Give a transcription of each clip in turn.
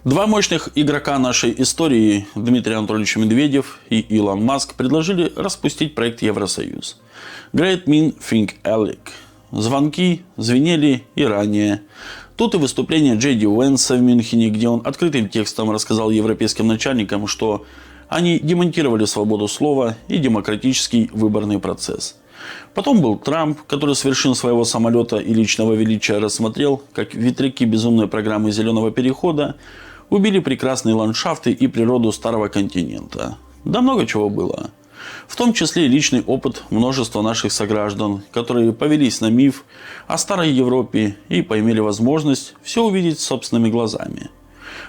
Два мощных игрока нашей истории, Дмитрий Анатольевич Медведев и Илон Маск, предложили распустить проект Евросоюз. Great Mean Think Alec. Звонки звенели и ранее. Тут и выступление Джей Ди Венса в Мюнхене, где он открытым текстом рассказал европейским начальникам, что они демонтировали свободу слова и демократический выборный процесс. Потом был Трамп, который с вершин своего самолета и личного величия рассмотрел, как ветряки безумной программы зеленого перехода убили прекрасные ландшафты и природу старого континента. Да много чего было. В том числе и личный опыт множества наших сограждан, которые повелись на миф о старой Европе и поимели возможность все увидеть собственными глазами.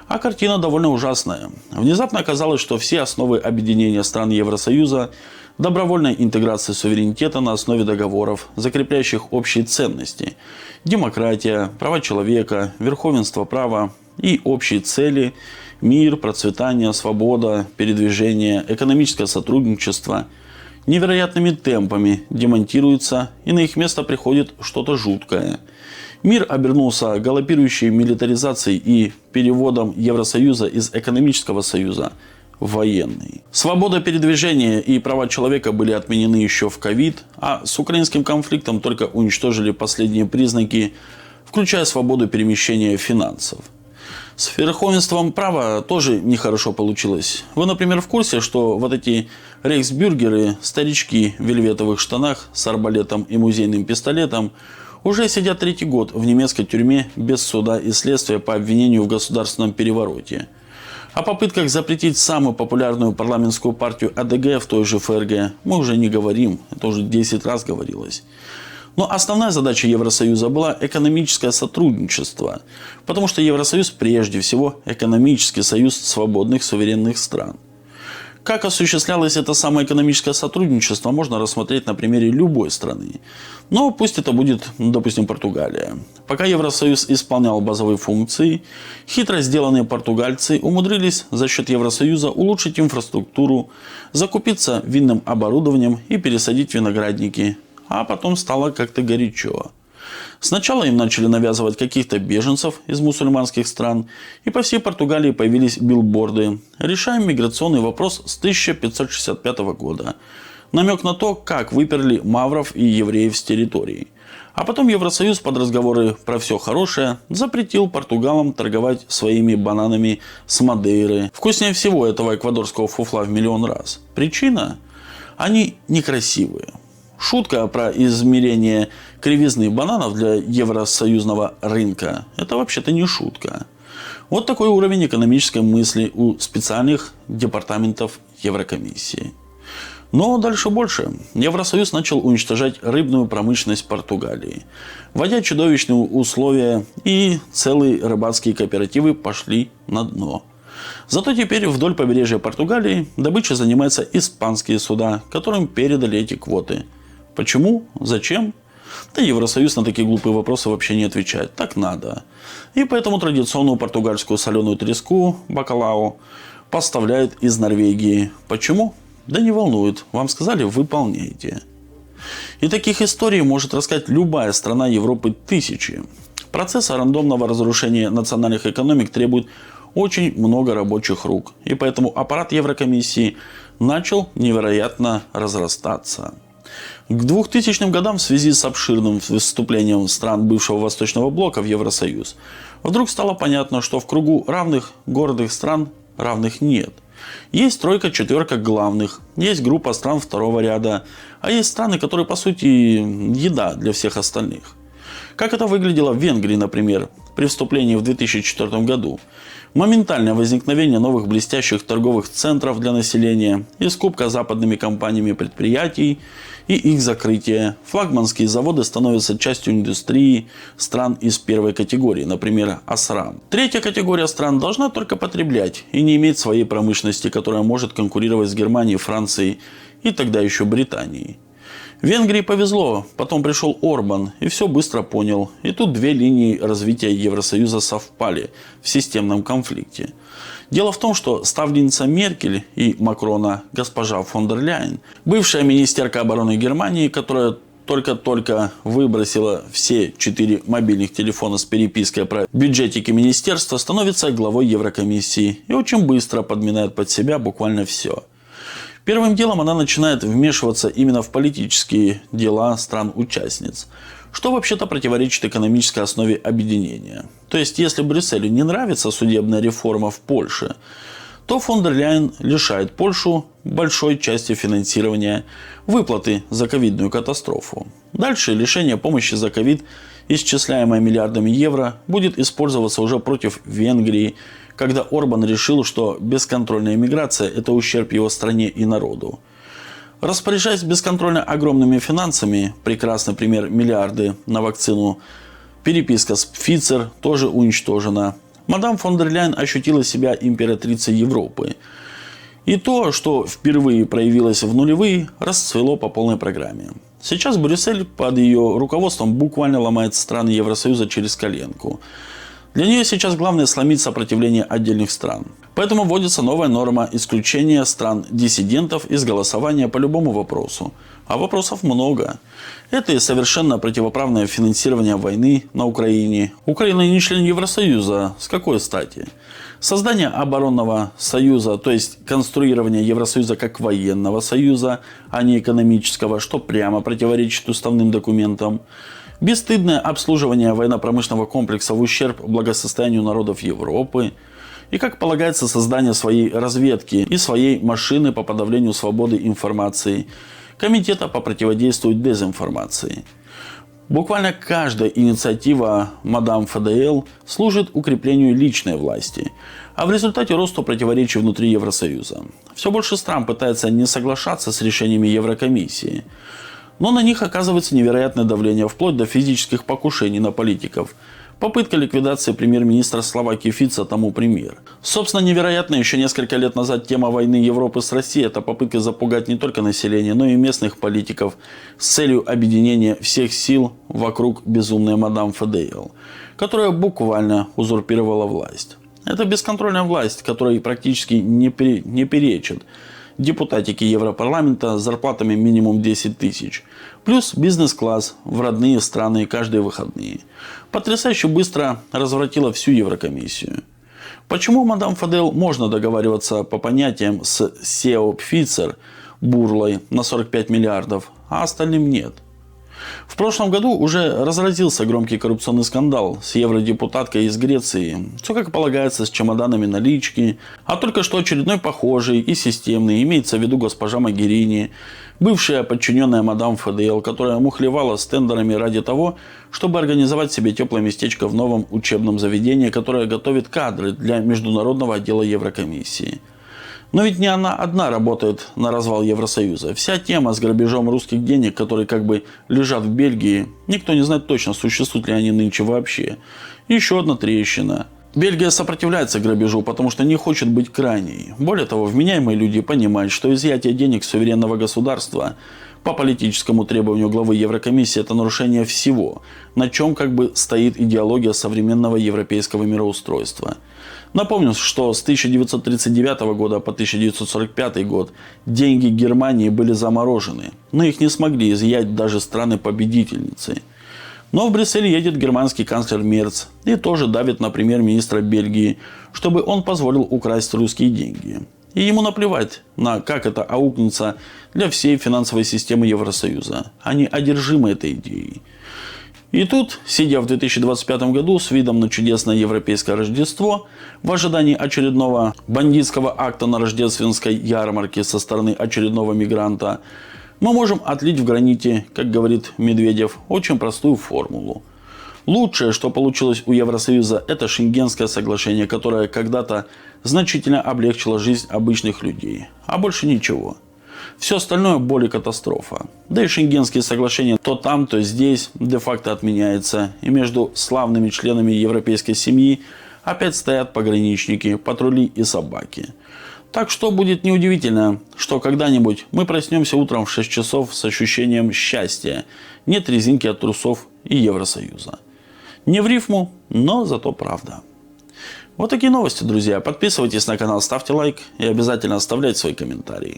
А картина довольно ужасная. Внезапно оказалось, что все основы объединения стран Евросоюза, добровольной интеграции суверенитета на основе договоров, закрепляющих общие ценности, демократия, права человека, верховенство права и общие цели, мир, процветание, свобода, передвижение, экономическое сотрудничество невероятными темпами демонтируются, и на их место приходит что-то жуткое. Мир обернулся галопирующей милитаризацией и переводом Евросоюза из экономического союза в военный. Свобода передвижения и права человека были отменены еще в ковид, а с украинским конфликтом только уничтожили последние признаки, включая свободу перемещения финансов. С верховенством права тоже нехорошо получилось. Вы, например, в курсе, что вот эти рейхсбюргеры, старички в вельветовых штанах с арбалетом и музейным пистолетом уже сидят третий год в немецкой тюрьме без суда и следствия по обвинению в государственном перевороте. О попытках запретить самую популярную парламентскую партию АДГ в той же ФРГ мы уже не говорим, это уже 10 раз говорилось. Но основная задача Евросоюза была экономическое сотрудничество, потому что Евросоюз прежде всего экономический союз свободных суверенных стран. Как осуществлялось это самое экономическое сотрудничество, можно рассмотреть на примере любой страны. Но пусть это будет, допустим, Португалия. Пока Евросоюз исполнял базовые функции, хитро сделанные португальцы умудрились за счет Евросоюза улучшить инфраструктуру, закупиться винным оборудованием и пересадить виноградники. А потом стало как-то горячо. Сначала им начали навязывать каких-то беженцев из мусульманских стран, и по всей Португалии появились билборды «Решаем миграционный вопрос с 1565 года». Намек на то, как выперли мавров и евреев с территории. А потом Евросоюз под разговоры про все хорошее запретил португалам торговать своими бананами с Мадейры. Вкуснее всего этого эквадорского фуфла в миллион раз. Причина? Они некрасивые. Шутка про измерение кривизны бананов для евросоюзного рынка – это вообще-то не шутка. Вот такой уровень экономической мысли у специальных департаментов Еврокомиссии. Но дальше больше. Евросоюз начал уничтожать рыбную промышленность Португалии, вводя чудовищные условия, и целые рыбацкие кооперативы пошли на дно. Зато теперь вдоль побережья Португалии добычей занимаются испанские суда, которым передали эти квоты. Почему? Зачем? Да Евросоюз на такие глупые вопросы вообще не отвечает. Так надо. И поэтому традиционную португальскую соленую треску, бакалау, поставляют из Норвегии. Почему? Да не волнует. Вам сказали, выполняйте. И таких историй может рассказать любая страна Европы тысячи. Процесс рандомного разрушения национальных экономик требует очень много рабочих рук. И поэтому аппарат Еврокомиссии начал невероятно разрастаться. К 2000 годам в связи с обширным вступлением стран бывшего Восточного блока в Евросоюз вдруг стало понятно, что в кругу равных гордых стран равных нет. Есть тройка-четверка главных, есть группа стран второго ряда, а есть страны, которые по сути еда для всех остальных. Как это выглядело в Венгрии, например, при вступлении в 2004 году. Моментальное возникновение новых блестящих торговых центров для населения и скупка западными компаниями предприятий и их закрытие. Флагманские заводы становятся частью индустрии стран из первой категории, например, Асрам. Третья категория стран должна только потреблять и не иметь своей промышленности, которая может конкурировать с Германией, Францией и тогда еще Британией. Венгрии повезло, потом пришел Орбан и все быстро понял. И тут две линии развития Евросоюза совпали в системном конфликте. Дело в том, что ставленница Меркель и Макрона, госпожа фон дер Ляйен, бывшая министерка обороны Германии, которая только-только выбросила все 4 мобильных телефона с перепиской про бюджетики министерства, становится главой Еврокомиссии и очень быстро подминает под себя буквально все. Первым делом она начинает вмешиваться именно в политические дела стран-участниц, что вообще-то противоречит экономической основе объединения. То есть, если Брюсселю не нравится судебная реформа в Польше, то фон дер Ляйен лишает Польшу большой части финансирования выплаты за ковидную катастрофу. Дальше лишение помощи за ковид, исчисляемое миллиардами евро, будет использоваться уже против Венгрии, когда Орбан решил, что бесконтрольная миграция – это ущерб его стране и народу. Распоряжаясь бесконтрольно огромными финансами, прекрасный пример миллиарды на вакцину, переписка с Pfizer тоже уничтожена. Мадам фон дер Ляйен ощутила себя императрицей Европы. И то, что впервые проявилось в нулевые, расцвело по полной программе. Сейчас Брюссель под ее руководством буквально ломает страны Евросоюза через коленку. Для нее сейчас главное сломить сопротивление отдельных стран. Поэтому вводится новая норма исключения стран-диссидентов из голосования по любому вопросу. А вопросов много. Это и совершенно противоправное финансирование войны на Украине. Украина не член Евросоюза. С какой стати? Создание оборонного союза, то есть конструирование Евросоюза как военного союза, а не экономического, что прямо противоречит уставным документам. Бесстыдное обслуживание военно-промышленного комплекса в ущерб благосостоянию народов Европы. И, как полагается, создание своей разведки и своей машины по подавлению свободы информации. Комитета по противодействию дезинформации. Буквально каждая инициатива мадам ФДЛ служит укреплению личной власти, а в результате росту противоречий внутри Евросоюза. Все больше стран пытается не соглашаться с решениями Еврокомиссии, но на них оказывается невероятное давление, вплоть до физических покушений на политиков. Попытка ликвидации премьер-министра Словакии Фица тому пример. Собственно, невероятно, еще несколько лет назад тема войны Европы с Россией – это попытка запугать не только население, но и местных политиков с целью объединения всех сил вокруг безумной мадам ФДЛ, которая буквально узурпировала власть. Это бесконтрольная власть, которой практически не перечит депутатики Европарламента с зарплатами минимум 10 тысяч. Плюс бизнес-класс в родные страны каждые выходные. Потрясающе быстро развратила всю Еврокомиссию. Почему мадам ФДЛ можно договариваться по понятиям с SEO Pfizer бурлой на 45 миллиардов, а остальным нет? В прошлом году уже разразился громкий коррупционный скандал с евродепутаткой из Греции. Все как полагается, с чемоданами налички. А только что очередной похожий и системный, имеется в виду госпожа Могерини, бывшая подчиненная мадам ФДЛ, которая мухлевала с тендерами ради того, чтобы организовать себе теплое местечко в новом учебном заведении, которое готовит кадры для международного отдела Еврокомиссии. Но ведь не она одна работает на развал Евросоюза. Вся тема с грабежом русских денег, которые как бы лежат в Бельгии, никто не знает точно, существуют ли они нынче вообще. Еще одна трещина. Бельгия сопротивляется грабежу, потому что не хочет быть крайней. Более того, вменяемые люди понимают, что изъятие денег суверенного государства по политическому требованию главы Еврокомиссии – это нарушение всего, на чем как бы стоит идеология современного европейского мироустройства. Напомню, что с 1939 года по 1945 год деньги Германии были заморожены, но их не смогли изъять даже страны-победительницы. Но в Брюссель едет германский канцлер Мерц и тоже давит на премьер-министра Бельгии, чтобы он позволил украсть русские деньги. И ему наплевать на как это аукнется для всей финансовой системы Евросоюза. Они одержимы этой идеей. И тут, сидя в 2025 году с видом на чудесное европейское Рождество, в ожидании очередного бандитского акта на рождественской ярмарке со стороны очередного мигранта, мы можем отлить в граните, как говорит Медведев, очень простую формулу. Лучшее, что получилось у Евросоюза, это Шенгенское соглашение, которое когда-то значительно облегчило жизнь обычных людей. А больше ничего. Все остальное боль и катастрофа. Да и Шенгенские соглашения то там, то здесь де-факто отменяются. И между славными членами европейской семьи опять стоят пограничники, патрули и собаки. Так что будет неудивительно, что когда-нибудь мы проснемся утром в 6 часов с ощущением счастья. Нет резинки от трусов и Евросоюза. Не в рифму, но зато правда. Вот такие новости, друзья. Подписывайтесь на канал, ставьте лайк и обязательно оставляйте свои комментарии.